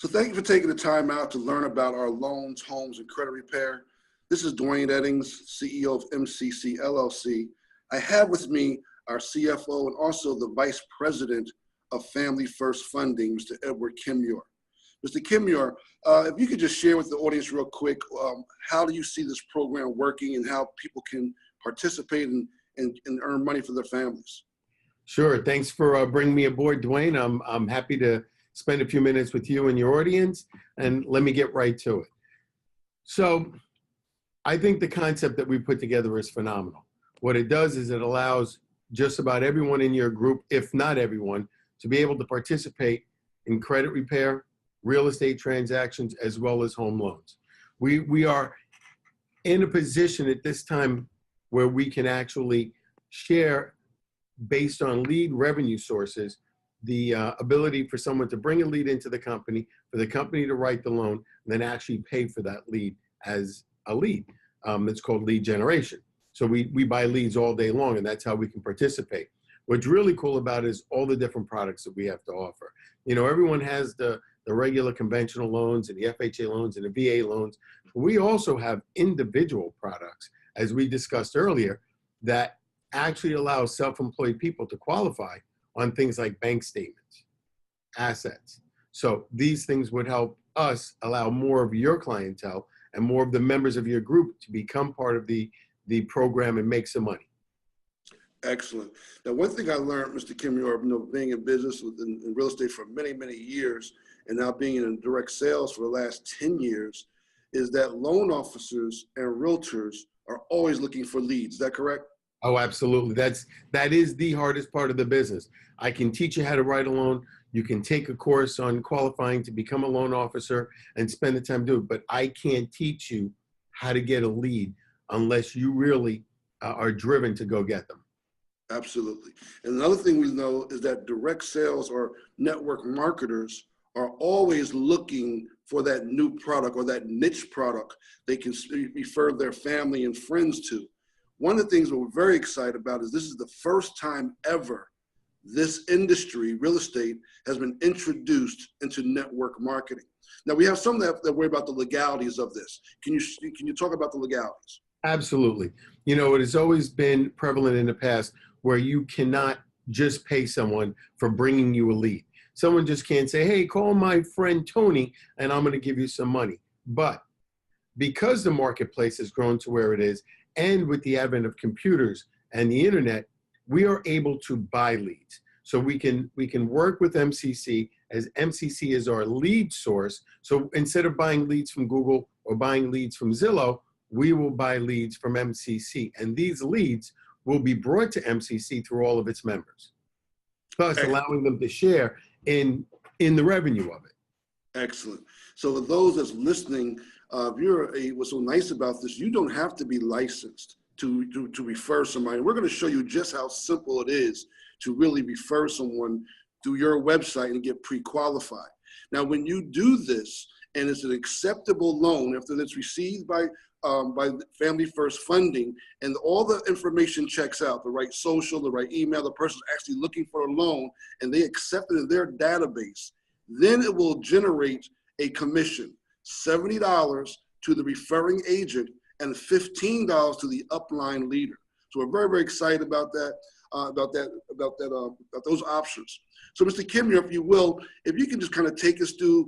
So thank you for taking the time out to learn about our loans, homes, and credit repair. This is Dwayne Eddings, CEO of MCC LLC. I have with me our CFO and also the Vice President of Family First Funding, Mr. Edward Kenmure. Mr. Kenmure, if you could just share with the audience real quick, how do you see this program working and how people can participate and earn money for their families? Sure. Thanks for bringing me aboard, Dwayne. I'm happy to spend a few minutes with you and your audience, and let me get right to it. So I think the concept that we put together is phenomenal. What it does is it allows just about everyone in your group, if not everyone, to be able to participate in credit repair, real estate transactions, as well as home loans. We are in a position at this time where we can actually share, based on lead revenue sources, the ability for someone to bring a lead into the company, for the company to write the loan, and then actually pay for that lead as a lead. It's called lead generation. So we buy leads all day long, and that's how we can participate. What's really cool about it is all the different products that we have to offer. You know, everyone has the regular conventional loans and the FHA loans and the VA loans. We also have individual products, as we discussed earlier, that actually allow self-employed people to qualify on things like bank statements, assets. So these things would help us allow more of your clientele and more of the members of your group to become part of the program and make some money. Excellent. Now, one thing I learned, Mr. Kenmure, being in business in real estate for many, many years, and now being in direct sales for the last 10 years, is that loan officers and realtors are always looking for leads. Is that correct? Oh, absolutely. That is the hardest part of the business. I can teach you how to write a loan. You can take a course on qualifying to become a loan officer and spend the time doing it, but I can't teach you how to get a lead unless you really are driven to go get them. Absolutely. And another thing we know is that direct sales or network marketers are always looking for that new product or that niche product they can refer their family and friends to. One of the things we're very excited about is this is the first time ever this industry, real estate, has been introduced into network marketing. Now, we have some that worry about the legalities of this. Can you talk about the legalities? Absolutely. You know, it has always been prevalent in the past where you cannot just pay someone for bringing you a lead. Someone just can't say, hey, call my friend Tony and I'm going to give you some money. But because the marketplace has grown to where it is, and with the advent of computers and the internet, we are able to buy leads. So we can work with MCC, as MCC is our lead source. So instead of buying leads from Google or buying leads from Zillow, we will buy leads from MCC. And these leads will be brought to MCC through all of its members, thus allowing them to share in the revenue of it. Excellent. So for those that's listening, what's so nice about this, you don't have to be licensed to refer somebody. We're going to show you just how simple it is to really refer someone through your website and get pre-qualified. Now, when you do this and it's an acceptable loan after it's received by Family First Funding and all the information checks out, the right social, the right email, the person's actually looking for a loan and they accept it in their database, then it will generate a commission, $70 to the referring agent and $15 to the upline leader. So we're very, very excited about that, about those options. So Mr. Kenmure, if you will, if you can just kind of take us through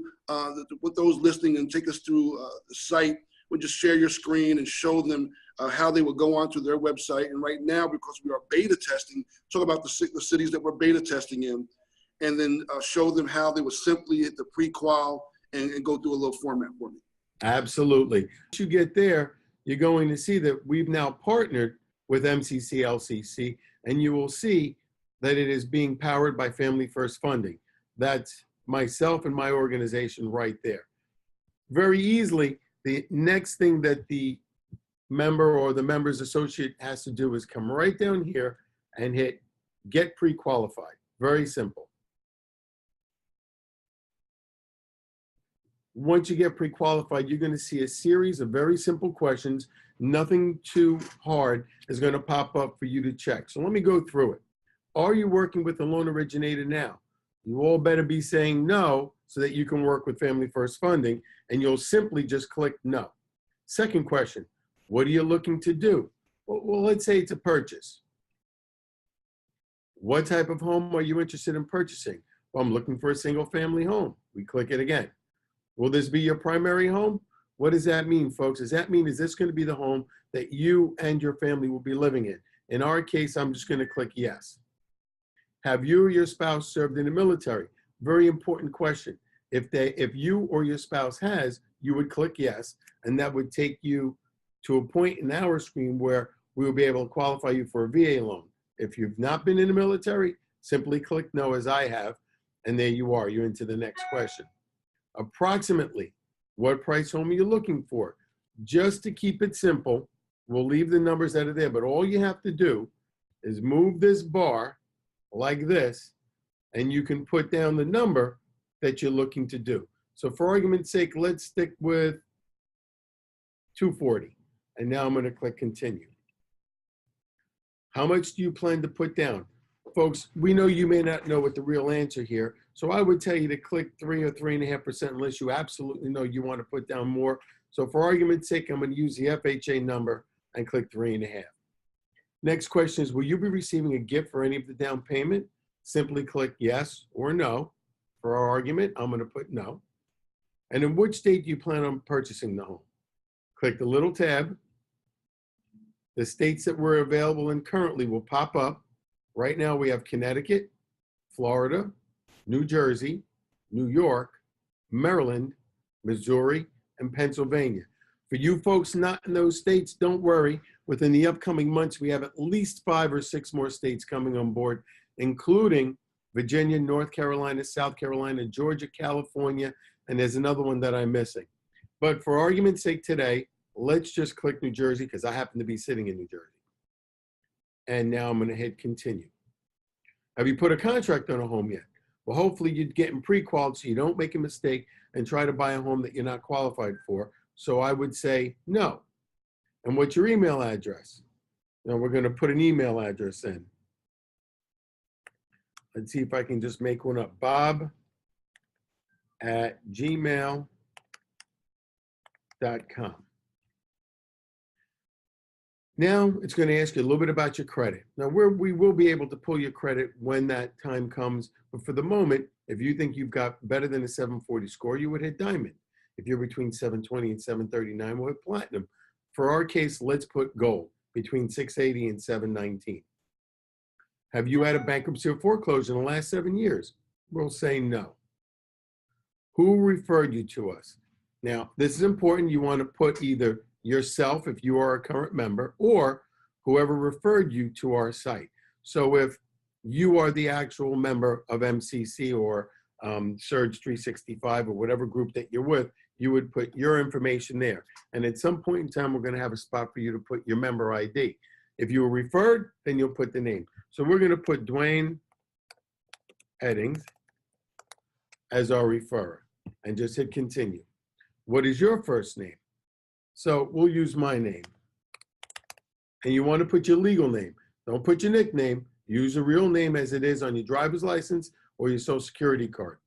with those listening and take us through the site, we'll just share your screen and show them how they will go onto their website. And right now, because we are beta testing, talk about the cities that we're beta testing in, and then show them how they would simply hit the pre-qual and go through a little format for me. Absolutely. Once you get there, you're going to see that we've now partnered with MCC LCC, and you will see that it is being powered by Family First Funding. That's myself and my organization right there. Very easily, the next thing that the member or the member's associate has to do is come right down here and hit Get Pre-Qualified. Very simple. Once you get pre-qualified, you're going to see a series of very simple questions. Nothing too hard is going to pop up for you to check. So let me go through it. Are you working with a loan originator now? You all better be saying no, so that you can work with Family First Funding, and you'll simply just click no. Second question, what are you looking to do? Well, let's say it's a purchase. What type of home are you interested in purchasing? Well, I'm looking for a single family home. We click it again. Will this be your primary home? What does that mean, folks? Does that mean, is this going to be the home that you and your family will be living in? In our case, I'm just going to click yes. Have you or your spouse served in the military? Very important question. If you or your spouse has, you would click yes, and that would take you to a point in our screen where we will be able to qualify you for a VA loan. If you've not been in the military, simply click no, as I have, and there you are. You're into the next question. Approximately, what price home are you looking for? Just to keep it simple, we'll leave the numbers that are there, but all you have to do is move this bar like this, and you can put down the number that you're looking to do. So for argument's sake, let's stick with 240. And now I'm going to click continue. How much do you plan to put down? Folks, we know you may not know what the real answer here, so I would tell you to click 3 or 3.5% unless you absolutely know you want to put down more. So for argument's sake, I'm going to use the FHA number and click 3.5. Next question is, will you be receiving a gift for any of the down payment? Simply click yes or no. For our argument, I'm going to put no. And in which state do you plan on purchasing the home? Click the little tab. The states that we're available in currently will pop up. Right now we have Connecticut, Florida, New Jersey, New York, Maryland, Missouri, and Pennsylvania. For you folks not in those states, don't worry. Within the upcoming months, we have at least 5 or 6 more states coming on board, including Virginia, North Carolina, South Carolina, Georgia, California, and there's another one that I'm missing. But for argument's sake today, let's just click New Jersey because I happen to be sitting in New Jersey. And now I'm going to hit continue. Have you put a contract on a home yet? Well, hopefully you're getting pre-qualified so you don't make a mistake and try to buy a home that you're not qualified for. So I would say no. And what's your email address? Now we're going to put an email address in. Let's see if I can just make one up. bob@gmail.com. Now it's going to ask you a little bit about your credit. Now we will be able to pull your credit when that time comes, but for the moment, if you think you've got better than a 740 score, you would hit diamond. If you're between 720 and 739, we'll hit platinum. For our case, let's put gold, between 680 and 719. Have you had a bankruptcy or foreclosure in the last 7 years? We'll say no. Who referred you to us? Now, this is important. You want to put either yourself, if you are a current member, or whoever referred you to our site. So if you are the actual member of MCC or Surge 365 or whatever group that you're with, you would put your information there. And at some point in time, we're going to have a spot for you to put your member ID. If you were referred, then you'll put the name. So we're going to put Dwayne Eddings as our referrer and just hit continue. What is your first name? So we'll use my name. And you want to put your legal name. Don't put your nickname. Use a real name as it is on your driver's license or your social security card.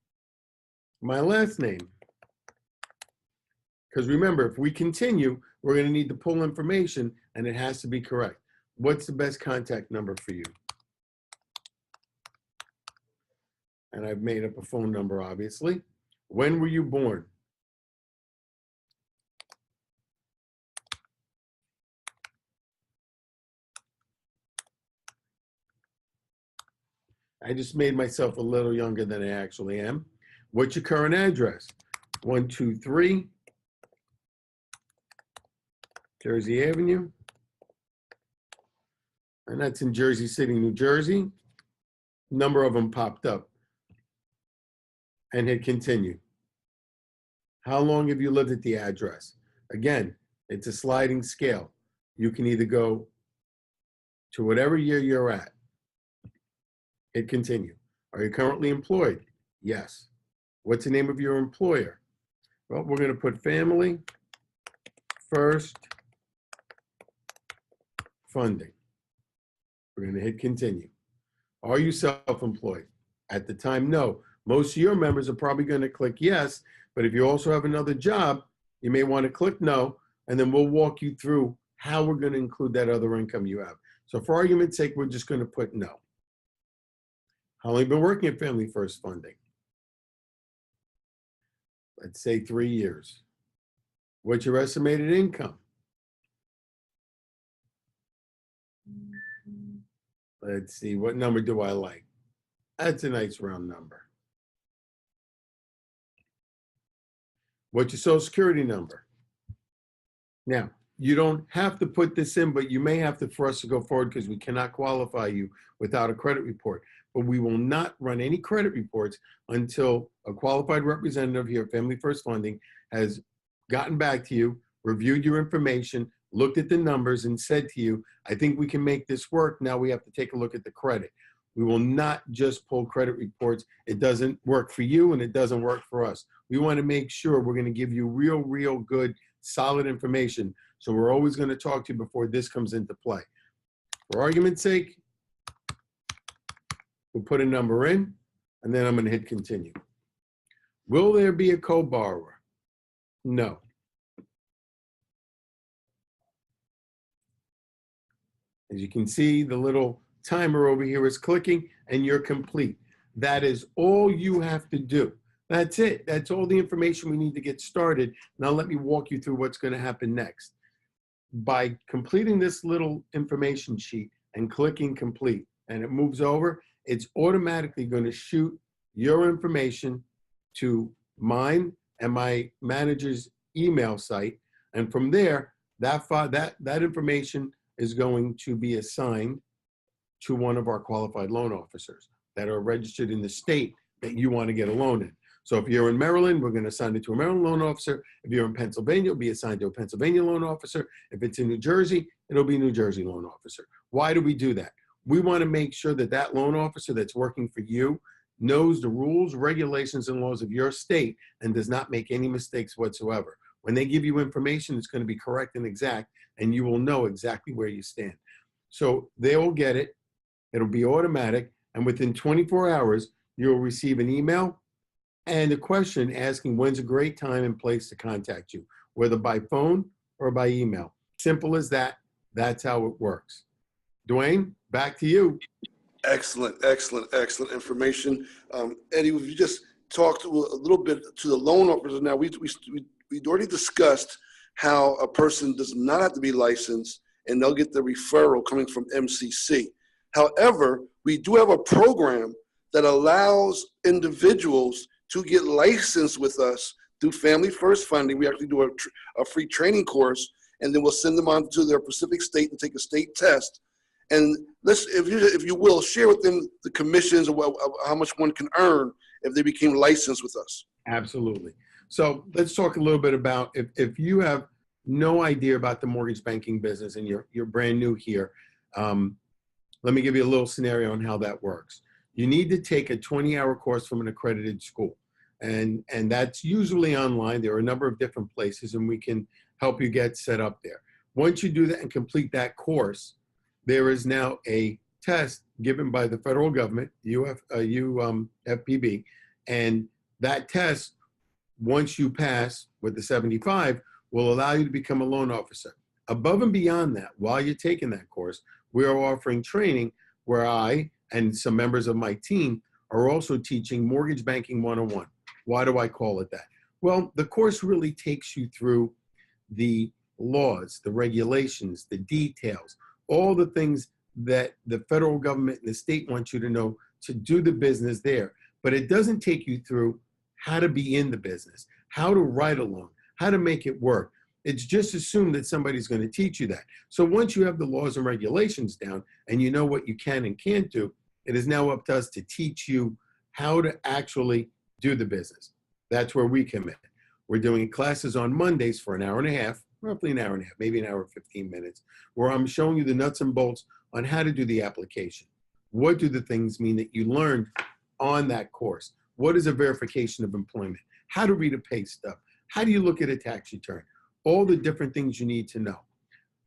My last name. Because remember, if we continue, we're going to need to pull information and it has to be correct. What's the best contact number for you? And I've made up a phone number, obviously. When were you born? I just made myself a little younger than I actually am. What's your current address? 123 Jersey Avenue. And that's in Jersey City, New Jersey. Number of them popped up. And hit continue. How long have you lived at the address? Again, it's a sliding scale. You can either go to whatever year you're at. Hit continue. Are you currently employed? Yes. What's the name of your employer? Well, we're going to put Family First Funding. We're going to hit continue. Are you self-employed? At the time, no. Most of your members are probably going to click yes, but if you also have another job, you may want to click no, and then we'll walk you through how we're going to include that other income you have. So for argument's sake, we're just going to put no. How long have you been working at Family First Funding? Let's say 3 years. What's your estimated income? Let's see, what number do I like? That's a nice round number. What's your social security number? Now, you don't have to put this in, but you may have to for us to go forward because we cannot qualify you without a credit report. But we will not run any credit reports until a qualified representative here at Family First Funding has gotten back to you, reviewed your information, looked at the numbers and said to you, I think we can make this work. Now we have to take a look at the credit. We will not just pull credit reports. It doesn't work for you and it doesn't work for us. We want to make sure we're going to give you real good, solid information. So we're always going to talk to you before this comes into play. For argument's sake, we'll put a number in and then I'm going to hit continue. Will there be a co-borrower? No. As you can see, the little timer over here is clicking and you're complete. That is all you have to do. That's it. That's all the information we need to get started. Now let me walk you through what's going to happen next. By completing this little information sheet and clicking complete and it moves over, it's automatically going to shoot your information to mine and my manager's email site. And from there, that information is going to be assigned to one of our qualified loan officers that are registered in the state that you want to get a loan in. So if you're in Maryland, we're going to assign it to a Maryland loan officer. If you're in Pennsylvania, it'll be assigned to a Pennsylvania loan officer. If it's in New Jersey, it'll be a New Jersey loan officer. Why do we do that? We want to make sure that that loan officer that's working for you knows the rules, regulations, and laws of your state and does not make any mistakes whatsoever. When they give you information, it's going to be correct and exact, and you will know exactly where you stand. So they will get it. It'll be automatic, and within 24 hours, you'll receive an email and a question asking when's a great time and place to contact you, whether by phone or by email. Simple as that. That's how it works. Dwayne, back to you. Excellent information. Eddie, you just talked a little bit to the loan officers. Now, we'd already discussed how a person does not have to be licensed and they'll get the referral coming from MCC. However, we do have a program that allows individuals to get licensed with us through Family First Funding. We actually do a free training course, and then we'll send them on to their specific state and take a state test. And if you will, share with them the commissions of how much one can earn if they became licensed with us. Absolutely. So let's talk a little bit about if you have no idea about the mortgage banking business and you're brand new here, let me give you a little scenario on how that works. You need to take a 20-hour course from an accredited school, and that's usually online. There are a number of different places, and we can help you get set up there. Once you do that and complete that course, there is now a test given by the federal government, FPB, and that test, once you pass with the 75, will allow you to become a loan officer. Above and beyond that, while you're taking that course, we are offering training where I and some members of my team are also teaching Mortgage Banking 101. Why do I call it that? Well, the course really takes you through the laws, the regulations, the details, all the things that the federal government and the state want you to know to do the business there. But it doesn't take you through how to be in the business, how to write a loan, how to make it work. It's just assumed that somebody's going to teach you that. So once you have the laws and regulations down and you know what you can and can't do, it is now up to us to teach you how to actually do the business. That's where we come in. We're doing classes on Mondays for an hour and a half, roughly an hour and a half, maybe an hour and 15 minutes, where I'm showing you the nuts and bolts on how to do the application. What do the things mean that you learned on that course? What is a verification of employment? How to read a pay stub? How do you look at a tax return? All the different things you need to know.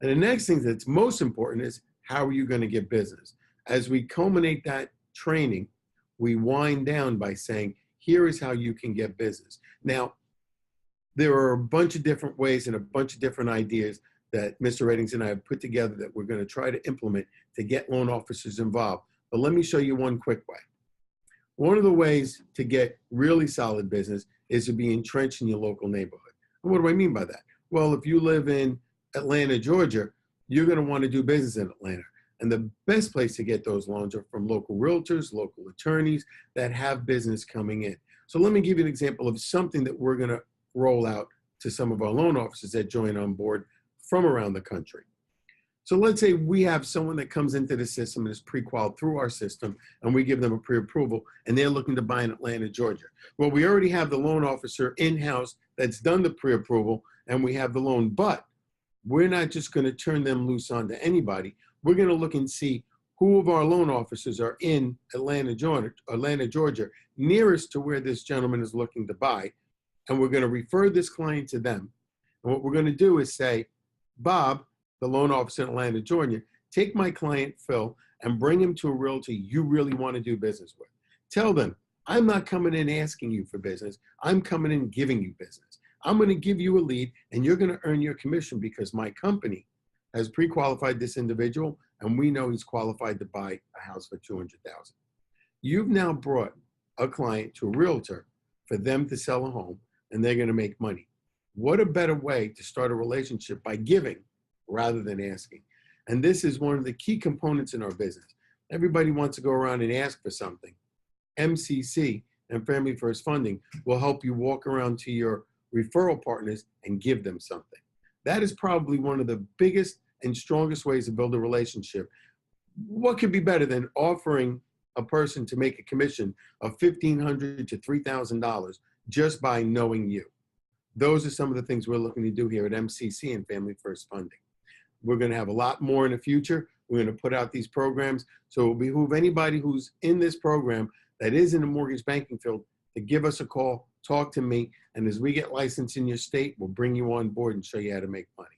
And the next thing that's most important is how are you going to get business? As we culminate that training, we wind down by saying, Here is how you can get business. Now, there are a bunch of different ways and a bunch of different ideas that Mr. Reddings and I have put together that we're going to try to implement to get loan officers involved. But let me show you one quick way. One of the ways to get really solid business is to be entrenched in your local neighborhood. And what do I mean by that? Well, if you live in Atlanta, Georgia, you're going to want to do business in Atlanta. And the best place to get those loans are from local realtors, local attorneys that have business coming in. So let me give you an example of something that we're going to roll out to some of our loan officers that join on board from around the country. So let's say we have someone that comes into the system and is pre-qualified through our system, and we give them a pre-approval, and they're looking to buy in Atlanta, Georgia. Well, we already have the loan officer in-house that's done the pre-approval, and we have the loan, but we're not just going to turn them loose onto anybody. We're going to look and see who of our loan officers are in Atlanta, Georgia, nearest to where this gentleman is looking to buy, and we're going to refer this client to them. And what we're going to do is say, Bob, the loan officer in Atlanta, Georgia, take my client, Phil, and bring him to a realtor you really want to do business with. Tell them, I'm not coming in asking you for business. I'm coming in giving you business. I'm going to give you a lead, and you're going to earn your commission because my company has pre-qualified this individual, and we know he's qualified to buy a house for $200,000. You've now brought a client to a realtor for them to sell a home, and they're going to make money. What a better way to start a relationship by giving rather than asking. And this is one of the key components in our business. Everybody wants to go around and ask for something. MCC and Family First Funding will help you walk around to your referral partners and give them something. That is probably one of the biggest and strongest ways to build a relationship. What could be better than offering a person to make a commission of $1,500 to $3,000 just by knowing you? Those are some of the things we're looking to do here at MCC and Family First Funding. We're going to have a lot more in the future. We're going to put out these programs. So it will behoove anybody who's in this program that is in the mortgage banking field to give us a call, talk to me, and as we get licensed in your state, we'll bring you on board and show you how to make money.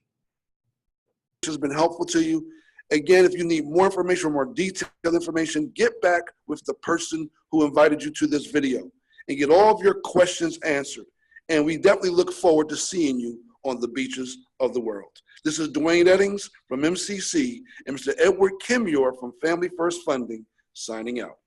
This has been helpful to you. Again, if you need more information or more detailed information, get back with the person who invited you to this video and get all of your questions answered. And we definitely look forward to seeing you on the beaches of the world. This is Dwayne Eddings from MCC and Mr. Edward Kenmure from Family First Funding signing out.